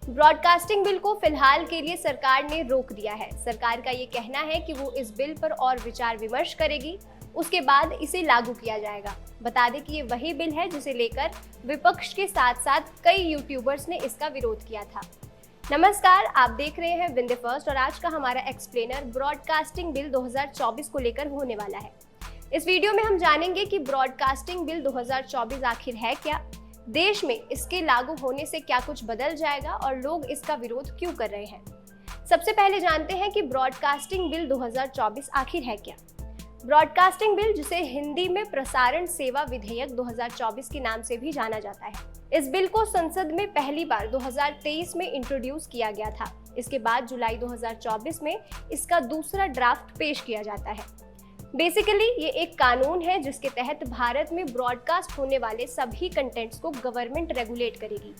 Broadcasting bill को फिलहाल के लिए सरकार ने रोक दिया है। सरकार का ये कहना है कि वो इस बिल पर और विचार विमर्श करेगी, उसके बाद इसे लागू किया जाएगा। बता दें कि ये वही बिल है जिसे लेकर विपक्ष के साथ साथ कई यूट्यूबर्स ने इसका विरोध किया था। नमस्कार, आप देख रहे हैं विंध्य फर्स्ट और आज का हमारा एक्सप्लेनर ब्रॉडकास्टिंग बिल 2024 को लेकर होने वाला है। इस वीडियो में हम जानेंगे कि ब्रॉडकास्टिंग बिल 2024 आखिर है क्या, देश में इसके लागू होने से क्या कुछ बदल जाएगा और लोग इसका विरोध क्यों कर रहे हैं। सबसे पहले जानते हैं कि ब्रॉडकास्टिंग बिल 2024 आखिर है क्या। ब्रॉडकास्टिंग बिल, जिसे हिंदी में प्रसारण सेवा विधेयक 2024 के नाम से भी जाना जाता है, इस बिल को संसद में पहली बार 2023 में इंट्रोड्यूस किया गया था। इसके बाद जुलाई 2024 में इसका दूसरा ड्राफ्ट पेश किया जाता है। बेसिकली ये एक कानून है जिसके तहत भारत में ब्रॉडकास्ट होने वाले सभी कंटेंट्स को गवर्नमेंट रेगुलेट करेगी।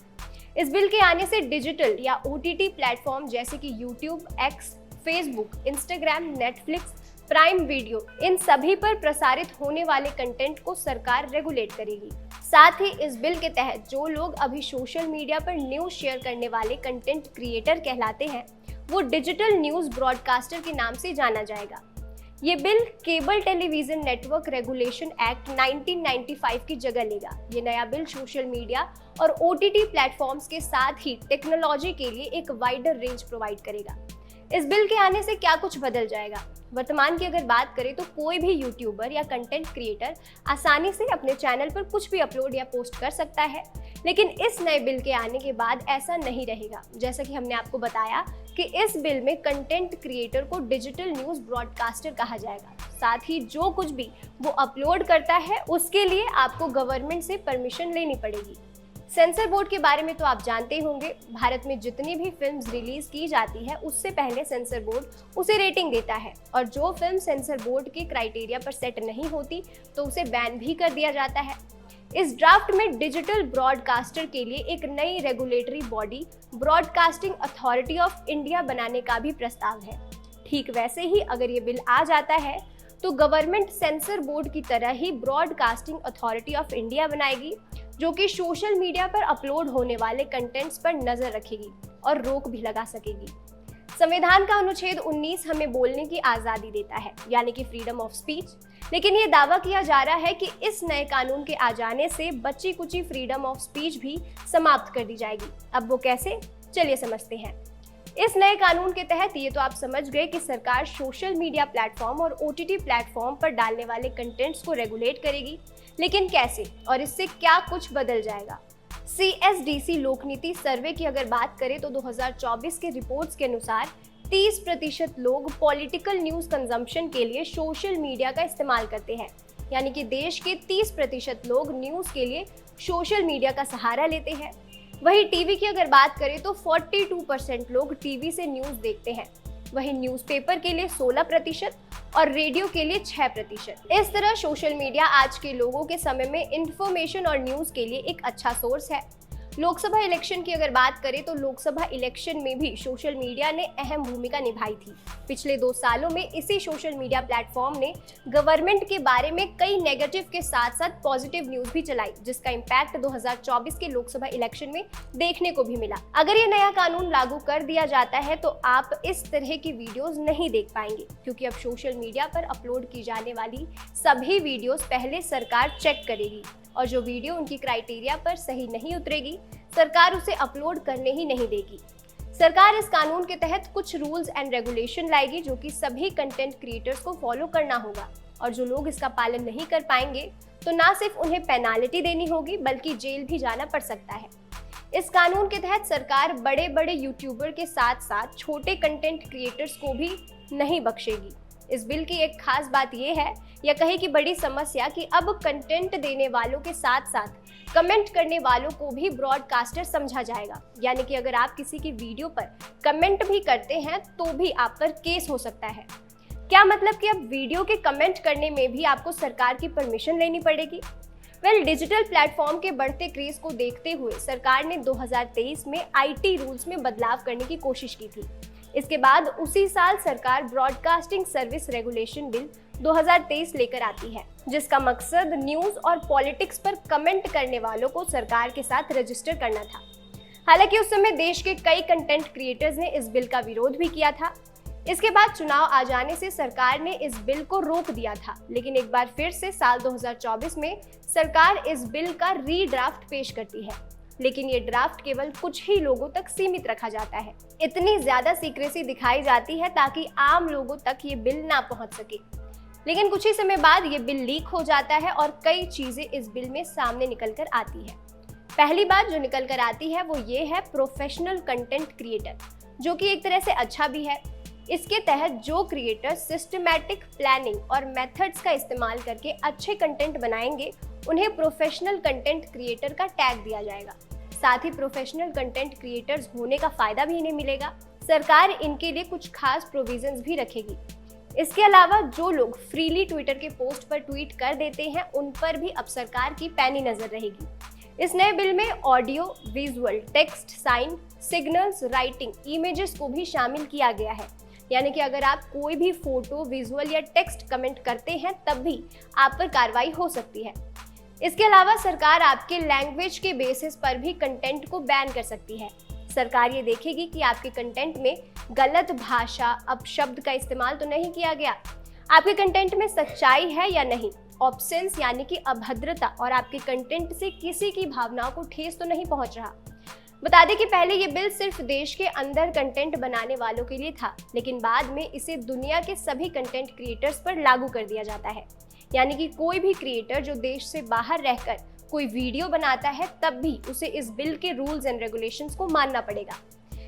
इस बिल के आने से डिजिटल या OTT प्लेटफॉर्म जैसे कि YouTube, X, Facebook, Instagram, Netflix, Prime Video, इन सभी पर प्रसारित होने वाले कंटेंट को सरकार रेगुलेट करेगी। साथ ही इस बिल के तहत जो लोग अभी सोशल मीडिया पर न्यूज शेयर करने वाले कंटेंट क्रिएटर कहलाते हैं, वो डिजिटल न्यूज ब्रॉडकास्टर के नाम से जाना जाएगा। ये bill cable television network regulation act 1995 की जगह लेगा। ये नया बिल सोशल मीडिया और OTT प्लेटफॉर्म्स के साथ ही टेक्नोलॉजी के लिए एक वाइडर रेंज प्रोवाइड करेगा। इस बिल के आने से क्या कुछ बदल जाएगा। वर्तमान की अगर बात करें तो कोई भी यूट्यूबर या कंटेंट क्रिएटर आसानी से अपने चैनल पर कुछ भी अपलोड या पोस्ट कर सकता है, लेकिन इस नए बिल के आने के बाद ऐसा नहीं रहेगा। जैसा कि हमने आपको बताया कि इस बिल में कंटेंट क्रिएटर को डिजिटल न्यूज ब्रॉडकास्टर कहा जाएगा। साथ ही जो कुछ भी वो अपलोड करता है उसके लिए आपको गवर्नमेंट से परमिशन लेनी पड़ेगी। सेंसर बोर्ड के बारे में तो आप जानते होंगे। भारत में जितनी भी फिल्म्स रिलीज की जाती है उससे पहले सेंसर बोर्ड उसे रेटिंग देता है, और जो फिल्म सेंसर बोर्ड के क्राइटेरिया पर सेट नहीं होती तो उसे बैन भी कर दिया जाता है। इस ड्राफ्ट में डिजिटल ब्रॉडकास्टर के लिए एक नई regulatory body broadcasting authority of India बनाने का भी प्रस्ताव है। ठीक वैसे ही अगर ये बिल आ जाता है तो गवर्नमेंट सेंसर बोर्ड की तरह ही ब्रॉडकास्टिंग अथॉरिटी ऑफ इंडिया बनाएगी, जो कि सोशल मीडिया पर अपलोड होने वाले कंटेंट्स पर नजर रखेगी और रोक भी लगा सकेगी। संविधान का अनुच्छेद 19 हमें बोलने की आजादी देता है, यानी कि फ्रीडम ऑफ स्पीच, लेकिन ये दावा किया जा रहा है कि इस नए कानून के आ जाने से बची कुची फ्रीडम ऑफ स्पीच भी समाप्त कर दी जाएगी। अब वो कैसे, चलिए समझते हैं। इस नए कानून के तहत ये तो आप समझ गए कि सरकार सोशल मीडिया प्लेटफॉर्म और OTT प्लेटफॉर्म पर डालने वाले कंटेंट्स को रेगुलेट करेगी, लेकिन कैसे और इससे क्या कुछ बदल जाएगा। CSDC लोकनीति सर्वे की अगर बात करें तो 2024 के रिपोर्ट्स के अनुसार 30% लोग पॉलिटिकल न्यूज कंजम्पशन के लिए सोशल मीडिया का इस्तेमाल करते हैं, यानी कि देश के 30% लोग न्यूज के लिए सोशल मीडिया का सहारा लेते हैं। वहीं टीवी की अगर बात करें तो 42% लोग टीवी से न्यूज देखते हैं। वहीं न्यूज़पेपर के लिए 16% और रेडियो के लिए 6%। इस तरह सोशल मीडिया आज के लोगों के समय में इंफॉर्मेशन और न्यूज के लिए एक अच्छा सोर्स है। लोकसभा इलेक्शन की अगर बात करें तो लोकसभा इलेक्शन में भी सोशल मीडिया ने अहम भूमिका निभाई थी। पिछले 2 सालों में इसी सोशल मीडिया प्लेटफॉर्म ने गवर्नमेंट के बारे में कई नेगेटिव के साथ साथ पॉजिटिव न्यूज भी चलाई, जिसका इम्पैक्ट 2024 के लोकसभा इलेक्शन में देखने को भी मिला। अगर ये नया कानून लागू कर दिया जाता है तो आप इस तरह की वीडियोस नहीं देख पाएंगे, क्योंकि अब सोशल मीडिया पर अपलोड की जाने वाली सभी वीडियोस पहले सरकार चेक करेगी, और जो वीडियो उनकी क्राइटेरिया पर सही नहीं उतरेगी सरकार उसे अपलोड करने ही नहीं देगी। सरकार इस कानून के तहत कुछ रूल्स एंड रेगुलेशन लाएगी जो कि सभी कंटेंट क्रिएटर्स को फॉलो करना होगा, और जो लोग इसका पालन नहीं कर पाएंगे तो ना सिर्फ उन्हें पेनाल्टी देनी होगी बल्कि जेल भी जाना पड़ सकता है। इस कानून के तहत सरकार बड़े बड़े यूट्यूबर के साथ साथ छोटे कंटेंट क्रिएटर्स को भी नहीं बख्शेगी। इस बिल की एक खास बात यह है, या कहे कि बड़ी समस्या, कि अब कंटेंट देने वालों के साथ साथ कमेंट करने वालों को भी ब्रॉडकास्टर समझा जाएगा। यानी कि अगर आप किसी की वीडियो पर कमेंट भी करते हैं तो भी आप पर केस हो सकता है। क्या मतलब कि अब वीडियो के कमेंट करने में भी आपको सरकार की परमिशन लेनी पड़ेगी। डिजिटल प्लेटफॉर्म के बढ़ते क्रेज को देखते हुए सरकार ने 2023 में IT रूल्स में बदलाव करने की कोशिश की थी। इसके बाद उसी साल सरकार ब्रॉडकास्टिंग सर्विस रेगुलेशन बिल 2023 लेकर आती है, जिसका मकसद न्यूज और पॉलिटिक्स पर कमेंट करने वालों को सरकार के साथ रजिस्टर करना था। हालांकि उस समय देश के कई कंटेंट क्रिएटर्स ने इस बिल का विरोध भी किया था। इसके बाद चुनाव आ जाने से सरकार ने इस बिल को रोक दिया था, लेकिन एक बार फिर से साल 2024 में सरकार इस बिल का रीड्राफ्ट पेश करती है, लेकिन ये ड्राफ्ट केवल कुछ ही लोगों तक सीमित रखा जाता है। इतनी ज्यादा सीक्रेसी दिखाई जाती है ताकि आम लोगों तक ये बिल ना पहुंच सके। लेकिन कुछ ही समय बाद ये बिल लीक हो जाता है और कई चीजें इस बिल में सामने निकल कर आती है। पहली बात जो निकल कर आती है वो ये है प्रोफेशनल कंटेंट क्रिएटर, जो कि एक तरह से अच्छा भी है। इसके तहत जो क्रिएटर सिस्टमैटिक प्लानिंग और मेथड्स का इस्तेमाल करके अच्छे कंटेंट बनाएंगे, उन्हें प्रोफेशनल कंटेंट क्रिएटर का टैग दिया जाएगा। साथ ही प्रोफेशनल कंटेंट क्रिएटर्स होने का फायदा भी इन्हें मिलेगा। सरकार इनके लिए कुछ खास प्रोविजंस भी रखेगी। इसके अलावा जो लोग फ्रीली ट्विटर के पोस्ट पर ट्वीट कर देते हैं, उन पर भी अब सरकार की पैनी नजर रहेगी। इस नए बिल में audio, visual, text, sign, signals, writing, images को भी शामिल किया गया है। यानी कि अगर आप कोई भी फोटो, विजुअल या टेक्स्ट कमेंट करते हैं तब भी आप पर कार्रवाई हो सकती है। इसके अलावा सरकार आपके लैंग्वेज के बेसिस पर भी कंटेंट को बैन कर सकती है। सरकार ये देखेगी कि आपके कंटेंट में गलत भाषा, अपशब्द का इस्तेमाल तो नहीं किया गया, आपके कंटेंट में सच्चाई है या नहीं, ऑब्सेंस यानी कि अभद्रता और आपके कंटेंट से किसी की भावनाओं को ठेस तो नहीं पहुंच रहा। बता दें कि पहले ये बिल सिर्फ देश के अंदर कंटेंट बनाने वालों के लिए था, लेकिन बाद में इसे दुनिया के सभी कंटेंट क्रिएटर्स पर लागू कर दिया जाता है। यानी कि कोई भी क्रिएटर जो देश से बाहर रहकर कोई वीडियो बनाता है, तब भी उसे इस बिल के रूल्स एंड रेगुलेशंस को मानना पड़ेगा।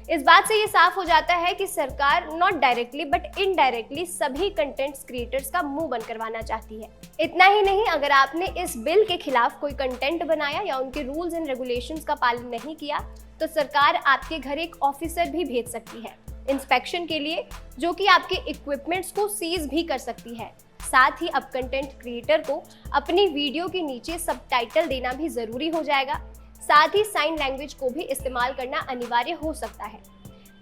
इस बात से ये साफ हो जाता है कि सरकार नॉट डायरेक्टली बट इनडायरेक्टली सभी कंटेंट क्रिएटर्स का मुंह बंद करवाना चाहती है। इतना ही नहीं, अगर आपने इस बिल के खिलाफ कोई कंटेंट बनाया या उनके रूल्स एंड रेगुलेशंस का पालन नहीं किया, तो सरकार आपके घर एक ऑफिसर भी भेज सकती है इंस्पेक्शन के लिए, जो कि आपके इक्विपमेंट्स को सीज भी कर सकती है। साथ ही अब कंटेंट क्रिएटर को अपनी वीडियो के नीचे सबटाइटल देना भी जरूरी हो जाएगा। साथ ही साइन लैंग्वेज को भी इस्तेमाल करना अनिवार्य हो सकता है।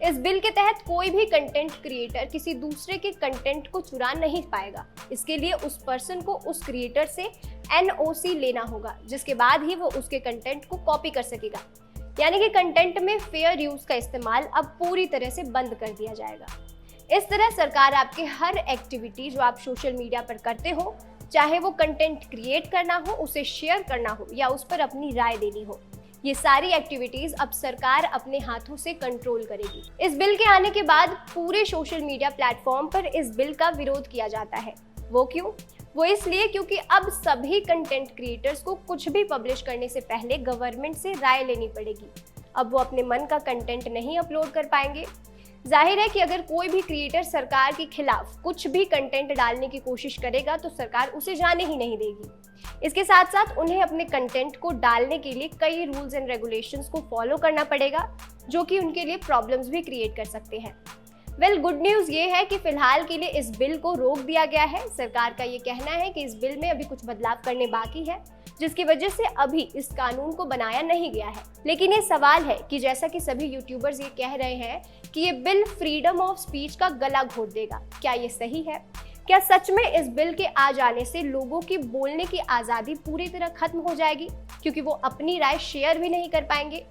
इस बिल के तहत कोई भी कंटेंट क्रिएटर किसी दूसरे के कंटेंट को चुरा नहीं पाएगा। इसके लिए उस पर्सन को उस क्रिएटर से NOC लेना होगा, जिसके बाद ही वो उसके कंटेंट को कॉपी कर सकेगा। यानी कि कंटेंट में फेयर यूज का इस्तेमाल अब पूरी तरह से बंद कर दिया जाएगा। इस तरह सरकार आपके हर एक्टिविटी जो आप सोशल मीडिया पर करते हो, चाहे वो कंटेंट क्रिएट करना हो, उसे शेयर करना हो या उस पर अपनी राय देनी हो, ये सारी एक्टिविटीज अब सरकार अपने हाथों से कंट्रोल करेगी। इस बिल के आने के बाद पूरे सोशल मीडिया प्लेटफॉर्म पर इस बिल का विरोध किया जाता है। वो क्यों? वो इसलिए क्योंकि अब सभी कंटेंट क्रिएटर्स को कुछ भी पब्लिश करने से पहले गवर्नमेंट से राय लेनी पड़ेगी। अब वो अपने मन का कंटेंट नहीं अपलोड कर पाएंगे। जाहिर है कि अगर कोई भी क्रिएटर सरकार के खिलाफ कुछ भी कंटेंट डालने की कोशिश करेगा तो सरकार उसे जाने ही नहीं देगी। इसके साथ साथ उन्हें अपने कंटेंट को डालने के लिए कई रूल्स एंड रेगुलेशंस को फॉलो करना पड़ेगा, जो कि उनके लिए प्रॉब्लम्स भी क्रिएट कर सकते हैं। गुड न्यूज़ ये है कि फिलहाल के लिए इस बिल को रोक दिया गया है। सरकार का ये कहना है कि इस बिल में अभी कुछ बदलाव करने बाकी है, जिसकी वजह से अभी इस कानून को बनाया नहीं गया है। लेकिन ये सवाल है कि जैसा कि सभी यूट्यूबर्स ये कह रहे हैं कि ये बिल फ्रीडम ऑफ स्पीच का गला घोट देगा, क्या ये सही है? क्या सच में इस बिल के आ जाने से लोगों की बोलने की आज़ादी पूरी तरह खत्म हो जाएगी, क्योंकि वो अपनी राय शेयर भी नहीं कर पाएंगे?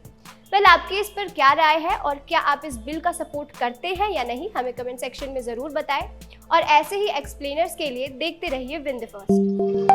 आपकी इस पर क्या राय है और क्या आप इस बिल का सपोर्ट करते हैं या नहीं, हमें कमेंट सेक्शन में ज़रूर बताएं। और ऐसे ही एक्सप्लेनर्स के लिए देखते रहिए विन द फर्स्ट।